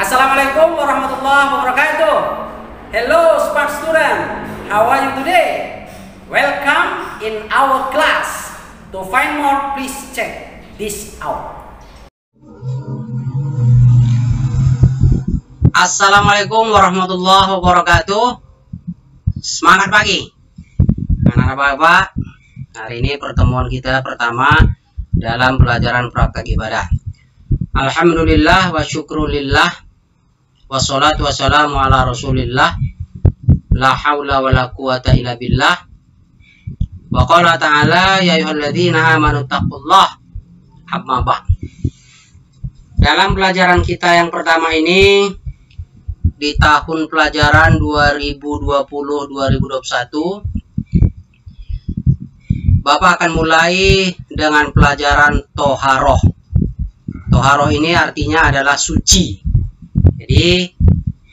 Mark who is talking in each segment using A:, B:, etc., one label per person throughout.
A: Assalamualaikum warahmatullahi wabarakatuh. Hello smart student, how are you today? Welcome in our class. To find more, please check this out. Assalamualaikum warahmatullahi wabarakatuh. Semangat pagi anak-anak bapak. Hari ini pertemuan kita pertama dalam pelajaran praktek ibadah. Alhamdulillah wa syukrulillah, wassalatu wassalamu ala rasulillah, la hawla wa la quwata illa billah. Wa qala ta'ala ya ayyuhalladzina amanu taqullah. Amma ba'd. Dalam pelajaran kita yang pertama ini di tahun pelajaran 2020-2021, Bapak akan mulai dengan pelajaran toharoh. Toharoh ini artinya adalah suci. Jadi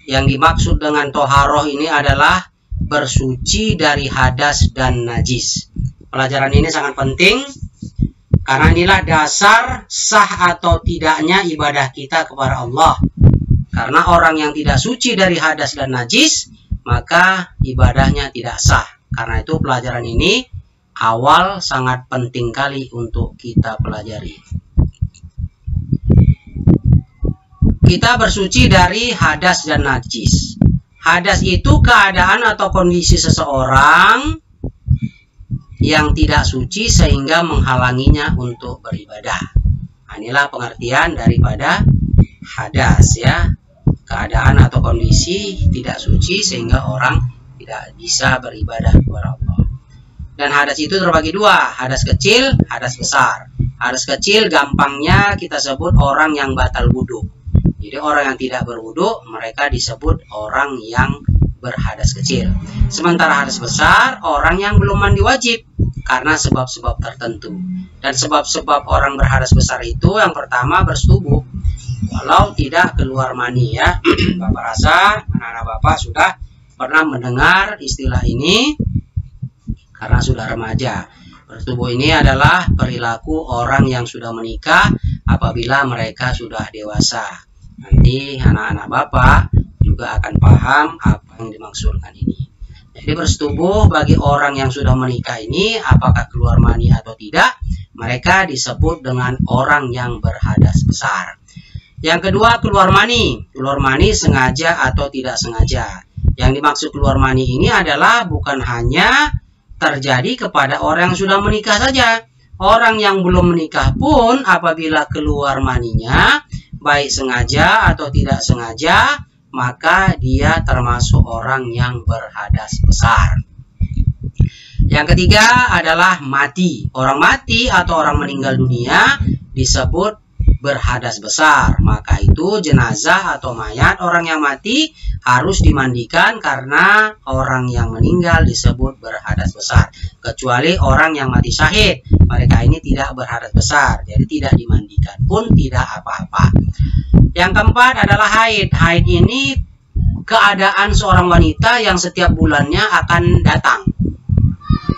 A: yang dimaksud dengan toharoh ini adalah bersuci dari hadas dan najis. Pelajaran ini sangat penting karena inilah dasar sah atau tidaknya ibadah kita kepada Allah. Karena orang yang tidak suci dari hadas dan najis, maka ibadahnya tidak sah. Karena itu pelajaran ini awal sangat penting kali untuk kita pelajari. Kita bersuci dari hadas dan najis. Hadas itu keadaan atau kondisi seseorang yang tidak suci sehingga menghalanginya untuk beribadah. Nah, inilah pengertian daripada hadas ya. Keadaan atau kondisi tidak suci sehingga orang tidak bisa beribadah kepada Allah. Dan hadas itu terbagi dua, hadas kecil, hadas besar. Hadas kecil gampangnya kita sebut orang yang batal wudhu. Jadi orang yang tidak berwudu, mereka disebut orang yang berhadas kecil. Sementara hadas besar, orang yang belum mandi wajib karena sebab-sebab tertentu. Dan sebab-sebab orang berhadas besar itu yang pertama bersetubuh. Walau tidak keluar mani ya. Bapak rasa anak-anak Bapak sudah pernah mendengar istilah ini karena sudah remaja. Bersetubuh ini adalah perilaku orang yang sudah menikah apabila mereka sudah dewasa. Nanti anak-anak Bapak juga akan paham apa yang dimaksudkan ini. Jadi bersetubuh bagi orang yang sudah menikah ini, apakah keluar mani atau tidak, mereka disebut dengan orang yang berhadas besar. Yang kedua, keluar mani. Keluar mani sengaja atau tidak sengaja. Yang dimaksud keluar mani ini adalah bukan hanya terjadi kepada orang yang sudah menikah saja. Orang yang belum menikah pun apabila keluar maninya, baik sengaja atau tidak sengaja, maka dia termasuk orang yang berhadas besar. Yang ketiga adalah mati. Orang mati atau orang meninggal dunia disebut berhadas besar. Maka itu jenazah atau mayat orang yang mati harus dimandikan karena orang yang meninggal disebut berhadas besar. Kecuali orang yang mati syahid, mereka ini tidak berhadas besar, jadi tidak dimandikan pun tidak apa-apa. Yang keempat adalah haid. Haid ini keadaan seorang wanita yang setiap bulannya akan datang.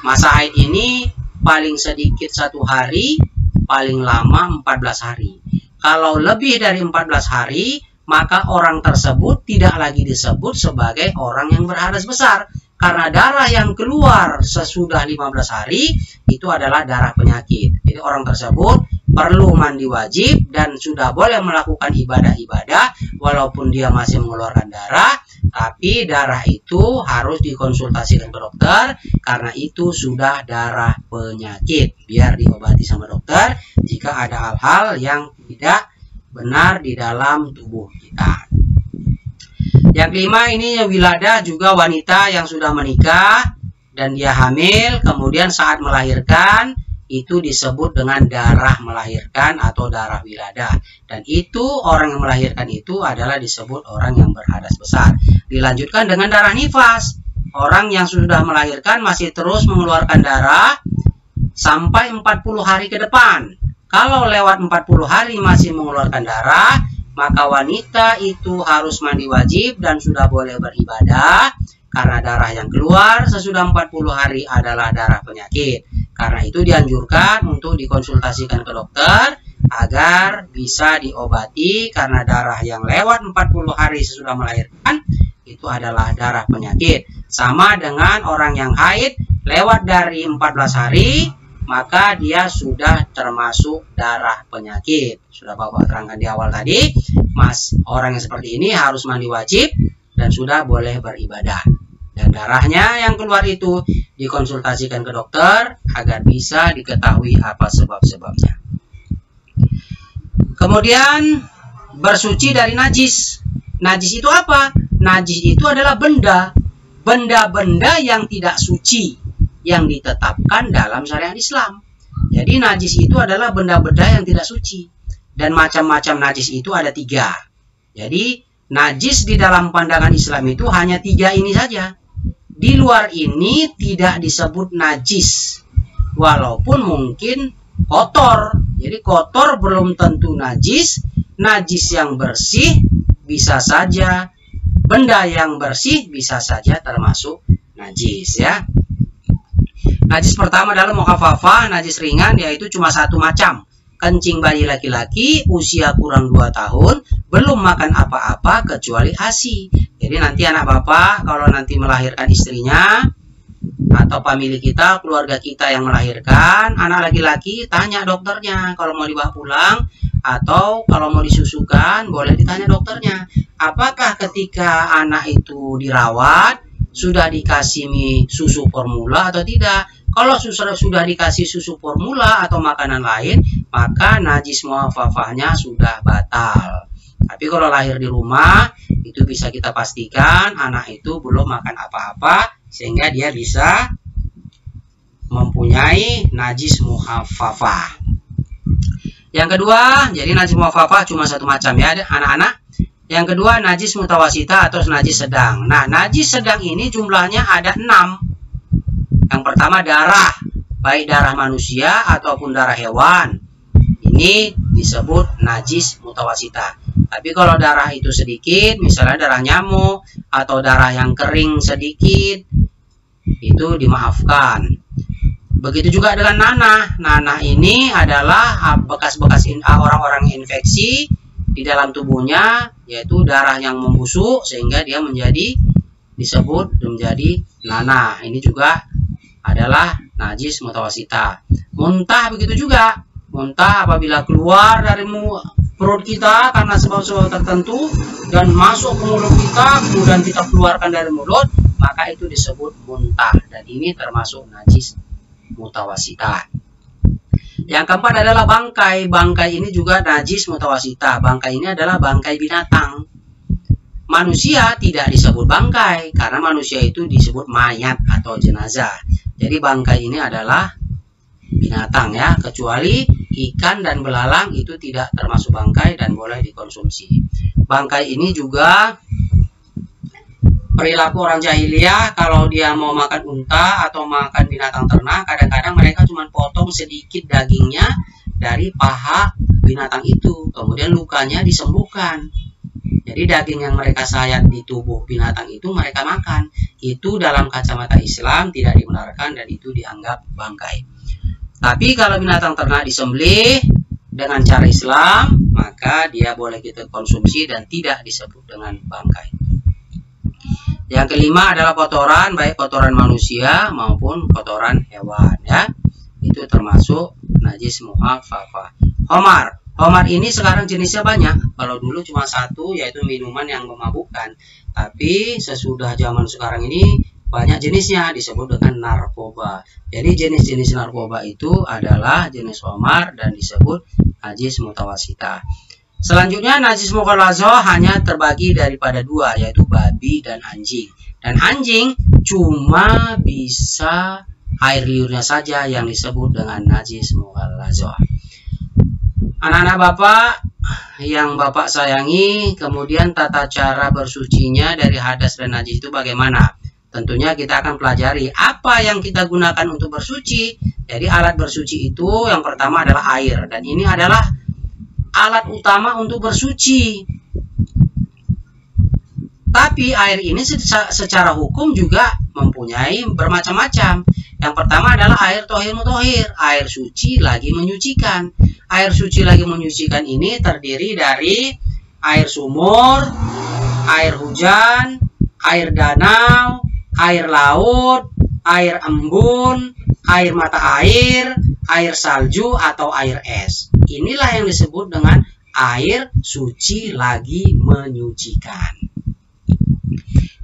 A: Masa haid ini paling sedikit 1 hari, paling lama 14 hari. Kalau lebih dari 14 hari, maka orang tersebut tidak lagi disebut sebagai orang yang berhadas besar. Karena darah yang keluar sesudah 15 hari, itu adalah darah penyakit. Jadi orang tersebut perlu mandi wajib dan sudah boleh melakukan ibadah-ibadah walaupun dia masih mengeluarkan darah. Tapi darah itu harus dikonsultasikan ke dokter karena itu sudah darah penyakit. Biar diobati sama dokter jika ada hal-hal yang tidak benar di dalam tubuh kita. Yang kelima ini wiladah, juga wanita yang sudah menikah dan dia hamil, kemudian saat melahirkan itu disebut dengan darah melahirkan atau darah wiladah. Dan itu orang yang melahirkan itu adalah disebut orang yang berhadas besar. Dilanjutkan dengan darah nifas. Orang yang sudah melahirkan masih terus mengeluarkan darah sampai 40 hari ke depan. Kalau lewat 40 hari masih mengeluarkan darah, maka wanita itu harus mandi wajib dan sudah boleh beribadah. Karena darah yang keluar sesudah 40 hari adalah darah penyakit. Karena itu dianjurkan untuk dikonsultasikan ke dokter agar bisa diobati, karena darah yang lewat 40 hari sesudah melahirkan itu adalah darah penyakit. Sama dengan orang yang haid lewat dari 14 hari, maka dia sudah termasuk darah penyakit. Sudah Bapak terangkan di awal tadi, orang yang seperti ini harus mandi wajib dan sudah boleh beribadah. Dan darahnya yang keluar itu dikonsultasikan ke dokter agar bisa diketahui apa sebab-sebabnya. Kemudian bersuci dari najis. Najis itu apa? Najis itu adalah benda-benda yang tidak suci yang ditetapkan dalam syariat Islam. Jadi najis itu adalah benda-benda yang tidak suci. Dan macam-macam najis itu ada 3. Jadi najis di dalam pandangan Islam itu hanya 3 ini saja. Di luar ini tidak disebut najis, walaupun mungkin kotor. Jadi kotor belum tentu najis. Najis yang bersih bisa saja, benda yang bersih bisa saja termasuk najis, ya. Najis pertama adalah mukhafafah, najis ringan, yaitu cuma 1 macam. Kencing bayi laki-laki usia kurang 2 tahun, belum makan apa-apa kecuali ASI. Jadi nanti anak bapak kalau nanti melahirkan istrinya atau famili kita, keluarga kita yang melahirkan anak laki-laki, tanya dokternya kalau mau dibawa pulang, atau kalau mau disusukan boleh ditanya dokternya, apakah ketika anak itu dirawat sudah dikasih susu formula atau tidak. Kalau sudah dikasih susu formula atau makanan lain, maka najis mukhafafahnya sudah batal. Tapi kalau lahir di rumah, itu bisa kita pastikan anak itu belum makan apa-apa, sehingga dia bisa mempunyai najis mukhafafah. Yang kedua, jadi najis mukhafafah cuma 1 macam, ya anak-anak. Yang kedua, najis mutawasita atau najis sedang. Nah, najis sedang ini jumlahnya ada 6. Yang pertama darah, baik darah manusia ataupun darah hewan. Ini disebut najis mutawasita. Tapi kalau darah itu sedikit, misalnya darah nyamuk atau darah yang kering sedikit, itu dimaafkan. Begitu juga dengan nanah. Nanah ini adalah bekas-bekas orang-orang infeksi di dalam tubuhnya, yaitu darah yang membusuk sehingga dia disebut menjadi nanah. Ini juga adalah najis mutawasita. Muntah begitu juga. Muntah apabila keluar dari perut kita karena sebab-sebab tertentu dan masuk ke mulut kita, kemudian kita keluarkan dari mulut, maka itu disebut muntah. Dan ini termasuk najis mutawasita. Yang keempat adalah bangkai. Bangkai ini juga najis mutawasita. Bangkai ini adalah bangkai binatang. Manusia tidak disebut bangkai karena manusia itu disebut mayat atau jenazah. Jadi bangkai ini adalah binatang, ya, kecuali ikan dan belalang itu tidak termasuk bangkai dan boleh dikonsumsi. Bangkai ini juga perilaku orang jahiliyah, kalau dia mau makan unta atau makan binatang ternak, kadang-kadang mereka cuma potong sedikit dagingnya dari paha binatang itu, kemudian lukanya disembuhkan. Jadi daging yang mereka sayat di tubuh binatang itu mereka makan. Itu dalam kacamata Islam tidak dibenarkan dan itu dianggap bangkai. Tapi kalau binatang ternak disembelih dengan cara Islam, maka dia boleh kita konsumsi dan tidak disebut dengan bangkai. Yang kelima adalah kotoran, baik kotoran manusia maupun kotoran hewan, ya. Itu termasuk najis mukhafafah. Homar. Homar ini sekarang jenisnya banyak. Kalau dulu cuma 1, yaitu minuman yang memabukkan. Tapi sesudah zaman sekarang ini banyak jenisnya, disebut dengan narkoba. Jadi jenis-jenis narkoba itu adalah jenis homar dan disebut najis mutawasita. Selanjutnya najis mughalladhah hanya terbagi daripada 2, yaitu babi dan anjing. Dan anjing cuma bisa air liurnya saja yang disebut dengan najis mughalladhah. Anak-anak Bapak yang Bapak sayangi, kemudian tata cara bersucinya dari hadas dan najis itu bagaimana? Tentunya kita akan pelajari apa yang kita gunakan untuk bersuci. Jadi alat bersuci itu yang pertama adalah air, dan ini adalah alat utama untuk bersuci. Tapi air ini secara hukum juga mempunyai bermacam-macam. Yang pertama adalah air tohir mutohir, air suci lagi menyucikan. Air suci lagi menyucikan ini terdiri dari air sumur, air hujan, air danau, air laut, air embun, air mata air salju atau air es. Inilah yang disebut dengan air suci lagi menyucikan.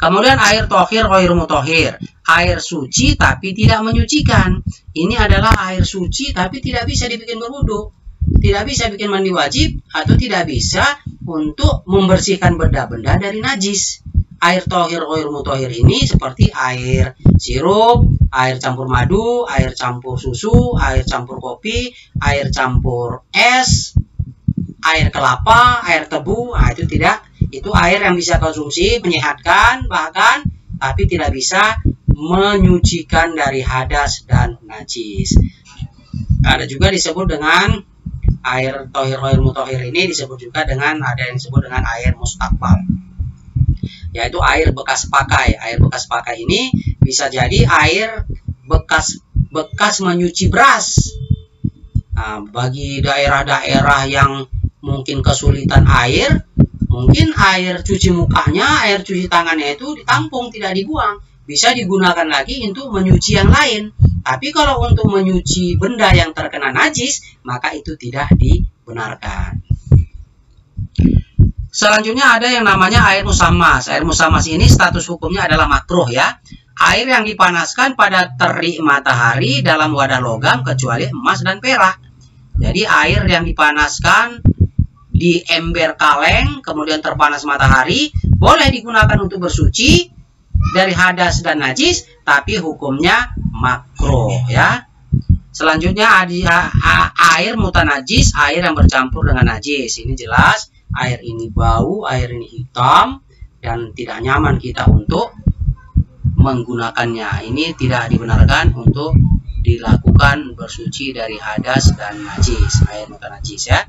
A: Kemudian air tohir ghair mutohir, air suci tapi tidak menyucikan. Ini adalah air suci tapi tidak bisa dibikin berwudu, tidak bisa bikin mandi wajib, atau tidak bisa untuk membersihkan benda-benda dari najis. Air tohir ghair mutohir ini seperti air sirup, air campur madu, air campur susu, air campur kopi, air campur es, air kelapa, air tebu. Nah, itu tidak, itu air yang bisa konsumsi, menyehatkan bahkan, tapi tidak bisa menyucikan dari hadas dan najis. Ada juga disebut dengan air tohir ghair mutohir ini disebut juga dengan, ada yang disebut dengan air mustakbal, yaitu air bekas pakai. Air bekas pakai ini bisa jadi air bekas menyuci beras. Nah, bagi daerah-daerah yang mungkin kesulitan air, mungkin air cuci mukanya, air cuci tangannya itu ditampung, tidak dibuang, bisa digunakan lagi untuk menyuci yang lain. Tapi kalau untuk menyuci benda yang terkena najis, maka itu tidak dibenarkan. Selanjutnya ada yang namanya air musammas. Air musammas ini status hukumnya adalah makruh ya. Air yang dipanaskan pada terik matahari dalam wadah logam kecuali emas dan perak. Jadi air yang dipanaskan di ember kaleng kemudian terpanas matahari boleh digunakan untuk bersuci dari hadas dan najis, tapi hukumnya makruh ya. Selanjutnya ada air mutanajis, air yang bercampur dengan najis. Ini jelas air ini bau, air ini hitam dan tidak nyaman kita untuk menggunakannya. Ini tidak dibenarkan untuk dilakukan bersuci dari hadas dan najis, air mutanajis ya.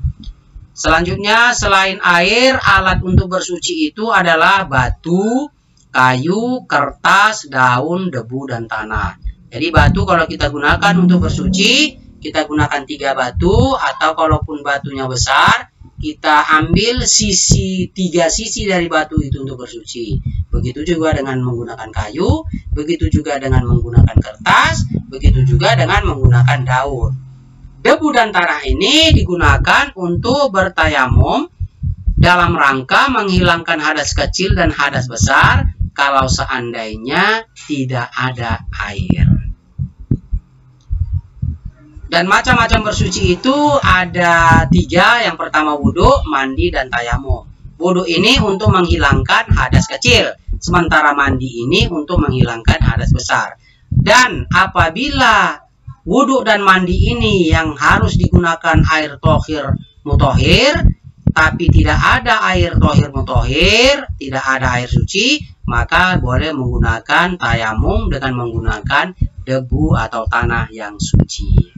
A: Selanjutnya selain air, alat untuk bersuci itu adalah batu, kayu, kertas, daun, debu, dan tanah. Jadi batu kalau kita gunakan untuk bersuci, kita gunakan 3 batu, atau kalaupun batunya besar, kita ambil 3 sisi dari batu itu untuk bersuci. Begitu juga dengan menggunakan kayu, begitu juga dengan menggunakan kertas, begitu juga dengan menggunakan daun. Debu dan tanah ini digunakan untuk bertayamum dalam rangka menghilangkan hadas kecil dan hadas besar kalau seandainya tidak ada air. Dan macam-macam bersuci itu ada 3. Yang pertama wudhu, mandi, dan tayamum. Wudhu ini untuk menghilangkan hadas kecil, sementara mandi ini untuk menghilangkan hadas besar. Dan apabila wudhu dan mandi ini yang harus digunakan air tohir mutohir, tapi tidak ada air tohir mutohir, tidak ada air suci, maka boleh menggunakan tayamum dengan menggunakan debu atau tanah yang suci.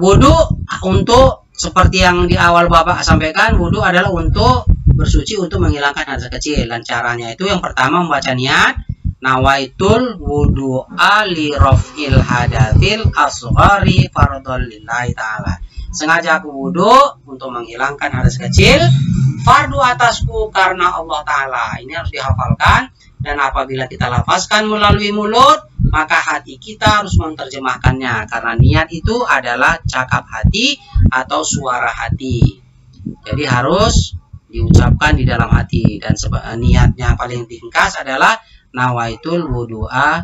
A: Wudhu untuk seperti yang di awal Bapak sampaikan, wudhu adalah untuk bersuci untuk menghilangkan hadas kecil. Dan caranya itu yang pertama membaca niat, nawaitul wudu'a li raf'il hadatsil asghari fardhon lillahi ta'ala. Sengaja aku wudhu untuk menghilangkan hadas kecil, fardu atasku karena Allah Ta'ala. Ini harus dihafalkan, dan apabila kita lafazkan melalui mulut, maka hati kita harus menerjemahkannya, karena niat itu adalah cakap hati atau suara hati. Jadi harus diucapkan di dalam hati, dan niatnya paling ringkas adalah nawaitul wudu'a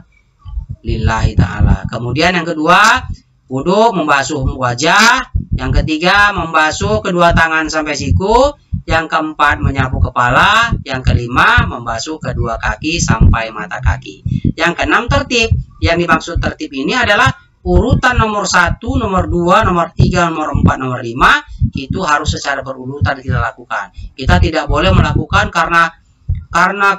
A: lillahi ta'ala. Kemudian yang kedua, wudhu membasuh wajah. Yang ketiga, membasuh kedua tangan sampai siku. Yang keempat, menyapu kepala. Yang kelima, membasuh kedua kaki sampai mata kaki. Yang keenam, tertib. Yang dimaksud tertib ini adalah urutan nomor 1, nomor 2, nomor 3, nomor 4, nomor 5. Itu harus secara berurutan kita lakukan. Kita tidak boleh melakukan karena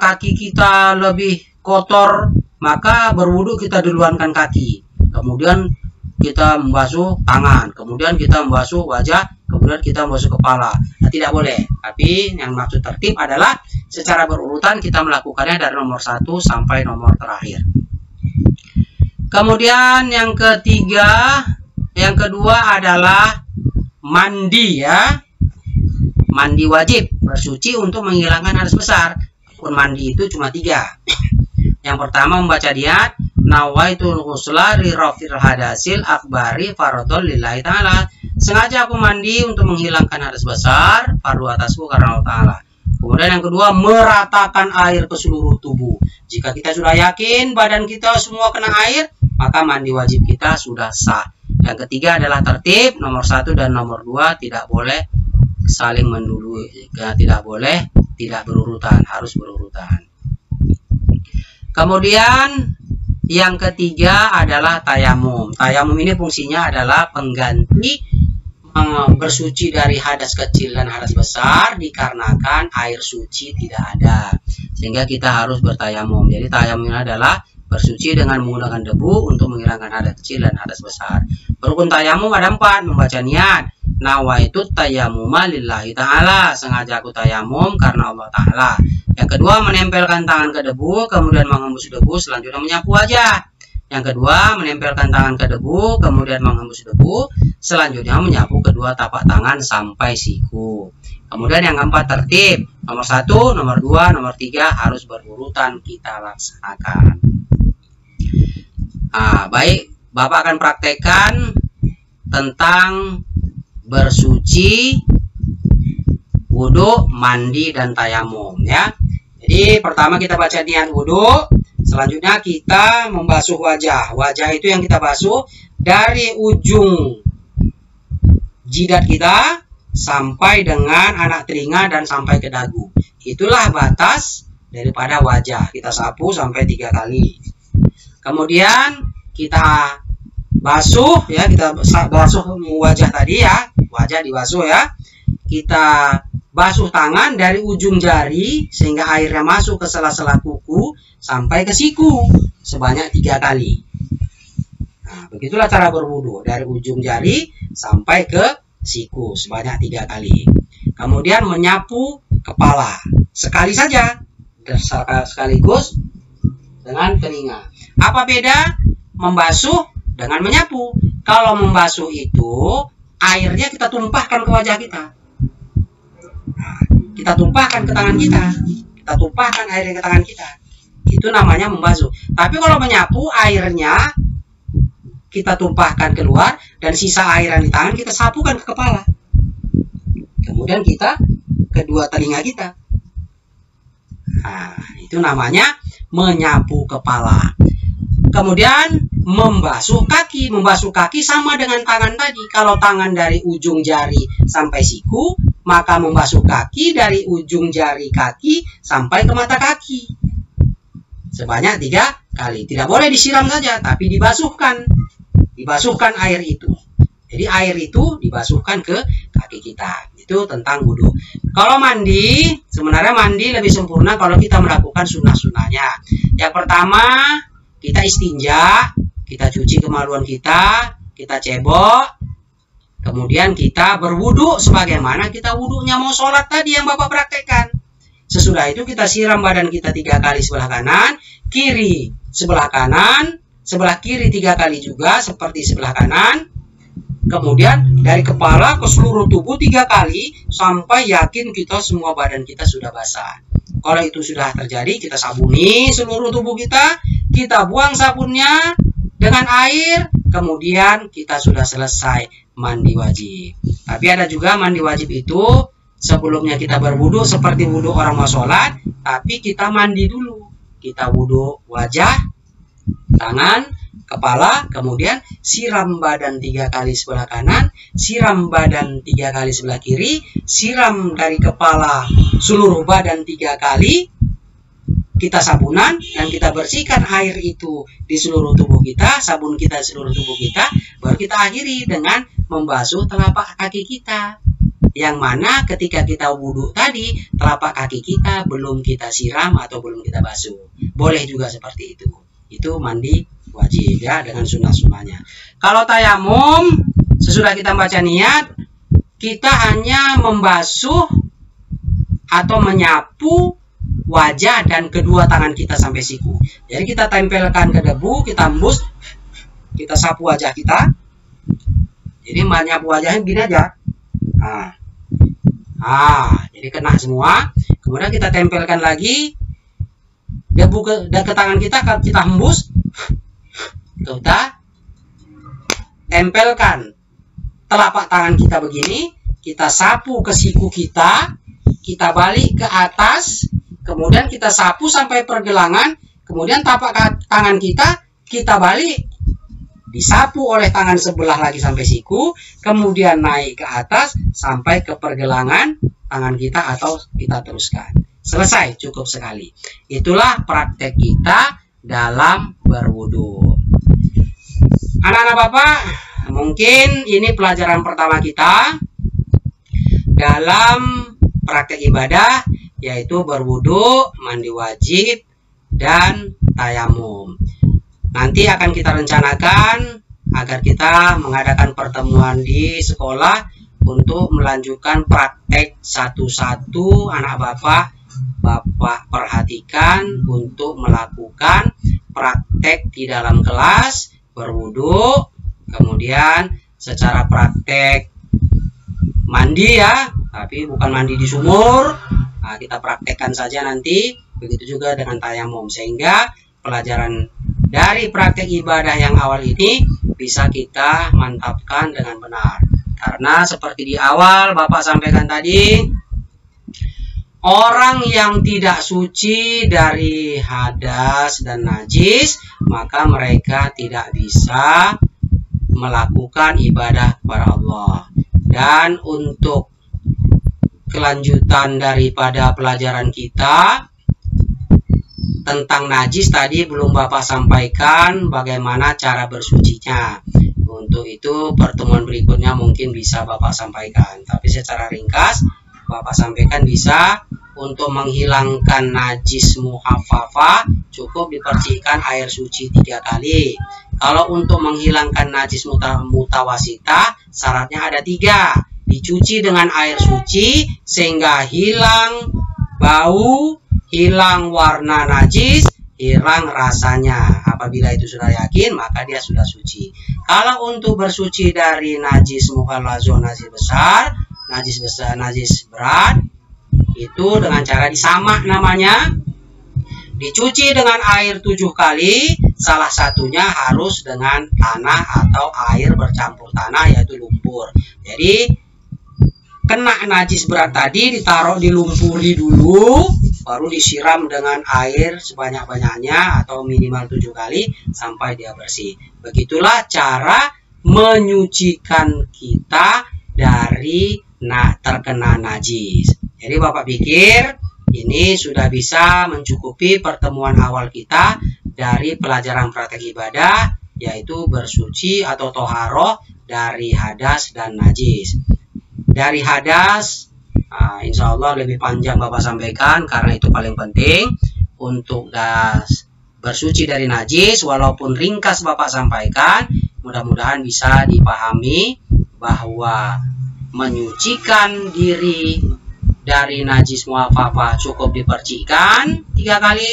A: kaki kita lebih kotor, maka berwudu kita duluankan kaki. Kemudian kita membasuh tangan, kemudian kita membasuh wajah, kemudian kita membasuh kepala. Nah, tidak boleh. Tapi yang maksud tertib adalah secara berurutan kita melakukannya dari nomor 1 sampai nomor terakhir. Kemudian yang kedua adalah mandi ya. Mandi wajib, bersuci untuk menghilangkan hadas besar. Pun mandi itu cuma 3. Yang pertama membaca niat, nawaitul ghusla li rafil hadasil akbari faradhon lillahi ta'ala. Sengaja aku mandi untuk menghilangkan hadas besar, fardu atasku karena Allah Ta'ala. Kemudian yang kedua, meratakan air ke seluruh tubuh. Jika kita sudah yakin badan kita semua kena air, maka mandi wajib kita sudah sah. Yang ketiga adalah tertib, nomor 1 dan nomor 2 tidak boleh saling mendului, tidak boleh tidak berurutan, harus berurutan. Kemudian yang ketiga adalah tayamum. Tayamum ini fungsinya adalah pengganti bersuci dari hadas kecil dan hadas besar dikarenakan air suci tidak ada, sehingga kita harus bertayamum. Jadi tayamum adalah bersuci dengan menggunakan debu untuk menghilangkan hadas kecil dan hadas besar. Rukun tayamum ada 4, membaca niat, nawaitu tayammuma lillahi ta'ala, sengaja aku tayamum karena Allah Ta'ala. Yang kedua, menempelkan tangan ke debu, kemudian mengembus debu, selanjutnya menyapu wajah. Yang kedua, menempelkan tangan ke debu, kemudian mengembus debu, selanjutnya menyapu kedua tapak tangan sampai siku. Kemudian yang keempat, tertib. Nomor 1, nomor 2, nomor 3 harus berurutan kita laksanakan. Baik, Bapak akan praktekkan tentang bersuci, wudhu, mandi, dan tayamum ya. Jadi pertama kita baca niat wudhu. Selanjutnya kita membasuh wajah. Wajah itu yang kita basuh dari ujung jidat kita sampai dengan anak telinga dan sampai ke dagu. Itulah batas daripada wajah. Kita sapu sampai 3 kali. Kemudian kita basuh ya, kita basuh wajah tadi ya. Wajah dibasuh ya. Kita basuh tangan dari ujung jari sehingga airnya masuk ke sela-sela kuku sampai ke siku sebanyak 3 kali. Nah, begitulah cara berwudu dari ujung jari sampai ke siku sebanyak 3 kali. Kemudian menyapu kepala sekali saja, sekaligus dengan telinga. Apa beda membasuh dengan menyapu? Kalau membasuh itu airnya kita tumpahkan ke wajah kita. Kita tumpahkan ke tangan kita, kita tumpahkan airnya ke tangan kita, itu namanya membasuh. Tapi kalau menyapu, airnya kita tumpahkan keluar dan sisa air yang di tangan kita sapukan ke kepala, kemudian kita kedua telinga kita. Nah, itu namanya menyapu kepala. Kemudian membasuh kaki. Membasuh kaki sama dengan tangan tadi. Kalau tangan dari ujung jari sampai siku, maka membasuh kaki dari ujung jari kaki sampai ke mata kaki. Sebanyak 3 kali. Tidak boleh disiram saja, tapi dibasuhkan. Dibasuhkan air itu. Jadi air itu dibasuhkan ke kaki kita. Itu tentang wudhu. Kalau mandi, sebenarnya mandi lebih sempurna kalau kita melakukan sunnah-sunnahnya. Yang pertama, kita istinja, kita cuci kemaluan kita cebok, kemudian kita berwudu sebagaimana kita wudunya mau sholat tadi yang Bapak praktekkan. Sesudah itu kita siram badan kita 3 kali sebelah kanan, kiri sebelah kanan, sebelah kiri 3 kali juga seperti sebelah kanan. Kemudian dari kepala ke seluruh tubuh 3 kali sampai yakin kita semua badan kita sudah basah. Kalau itu sudah terjadi, kita sabuni seluruh tubuh kita buang sabunnya dengan air, kemudian kita sudah selesai mandi wajib. Tapi ada juga mandi wajib itu sebelumnya kita berwudu seperti wudu orang mau sholat, tapi kita mandi dulu. Kita wudu wajah, tangan, kepala, kemudian siram badan 3 kali sebelah kanan, siram badan 3 kali sebelah kiri, siram dari kepala seluruh badan 3 kali, kita sabunan dan kita bersihkan air itu di seluruh tubuh kita, sabun kita di seluruh tubuh kita, baru kita akhiri dengan membasuh telapak kaki kita. Yang mana ketika kita wudhu tadi, telapak kaki kita belum kita siram atau belum kita basuh. Boleh juga seperti itu. Itu mandi wajib ya, dengan sunnah-sunnahnya. Kalau tayamum, sesudah kita baca niat, kita hanya membasuh atau menyapu wajah dan kedua tangan kita sampai siku. Jadi kita tempelkan ke debu, kita embus kita sapu wajah kita. Jadi menyapu wajahnya begini aja. Jadi kena semua. Kemudian kita tempelkan lagi. Debu ke tangan kita hembus. Kita tempelkan telapak tangan kita begini. Kita sapu ke siku kita. Kita balik ke atas. Kemudian kita sapu sampai pergelangan. Kemudian tapak tangan kita balik, disapu oleh tangan sebelah lagi sampai siku, kemudian naik ke atas sampai ke pergelangan tangan kita atau kita teruskan. Selesai, cukup sekali. Itulah praktek kita dalam berwudu. Anak-anak Bapak, mungkin ini pelajaran pertama kita dalam praktek ibadah, yaitu berwudu, mandi wajib, dan tayamum. Nanti akan kita rencanakan agar kita mengadakan pertemuan di sekolah untuk melanjutkan praktek satu-satu. Anak Bapak perhatikan untuk melakukan praktek di dalam kelas berwudu, kemudian secara praktek mandi ya, tapi bukan mandi di sumur. Kita praktekkan saja nanti. Begitu juga dengan tayamum, sehingga pelajaran dari praktek ibadah yang awal ini bisa kita mantapkan dengan benar. Karena seperti di awal Bapak sampaikan tadi, orang yang tidak suci dari hadas dan najis, maka mereka tidak bisa melakukan ibadah kepada Allah. Dan untuk kelanjutan daripada pelajaran kita tentang najis tadi belum Bapak sampaikan bagaimana cara bersucinya. Untuk itu pertemuan berikutnya mungkin bisa Bapak sampaikan. Tapi secara ringkas Bapak sampaikan bisa untuk menghilangkan najis muhaffafah cukup dipercikan air suci 3 kali. Kalau untuk menghilangkan najis mutawasitah syaratnya ada 3. Dicuci dengan air suci sehingga hilang bau, hilang warna najis, hilang rasanya. Apabila itu sudah yakin, maka dia sudah suci. Kalau untuk bersuci dari najis mughallazo, najis besar, najis berat, itu dengan cara disamak namanya. Dicuci dengan air 7 kali, salah satunya harus dengan tanah atau air bercampur tanah, yaitu lumpur. Jadi kena najis berat tadi ditaruh dilumpuri dulu, baru disiram dengan air sebanyak-banyaknya atau minimal 7 kali sampai dia bersih. Begitulah cara menyucikan kita dari terkena najis. Jadi Bapak pikir ini sudah bisa mencukupi pertemuan awal kita dari pelajaran praktek ibadah, yaitu bersuci atau toharoh dari hadas dan najis. Dari hadas, insya Allah lebih panjang Bapak sampaikan karena itu paling penting. Untuk bersuci dari najis, walaupun ringkas Bapak sampaikan, mudah-mudahan bisa dipahami bahwa menyucikan diri dari najis muhaffafah cukup dipercikan 3 kali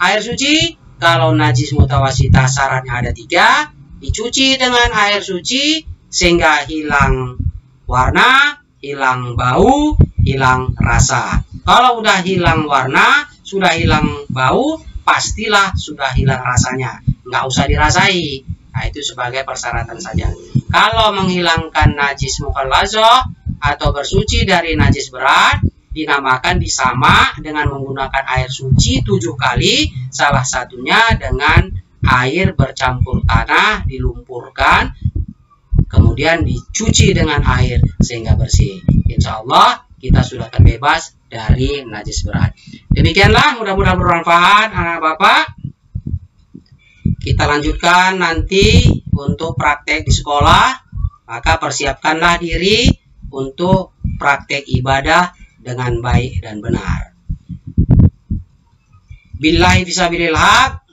A: air suci. Kalau najis mutawasitah syaratnya ada 3, dicuci dengan air suci sehingga hilang warna, hilang bau, hilang rasa. Kalau udah hilang warna, sudah hilang bau, pastilah sudah hilang rasanya. Nggak usah dirasai. Nah, itu sebagai persyaratan saja. Kalau menghilangkan najis mughallazo atau bersuci dari najis berat, dinamakan disamak dengan menggunakan air suci 7 kali, salah satunya dengan air bercampur tanah dilumpurkan, kemudian dicuci dengan air sehingga bersih. Insya Allah kita sudah terbebas dari najis berat. Demikianlah, mudah-mudahan bermanfaat anak Bapak. Kita lanjutkan nanti untuk praktek di sekolah, maka persiapkanlah diri untuk praktek ibadah dengan baik dan benar. Billahi fisabilil haq.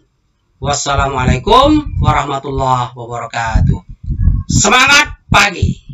A: Wassalamualaikum warahmatullahi wabarakatuh. Semangat pagi.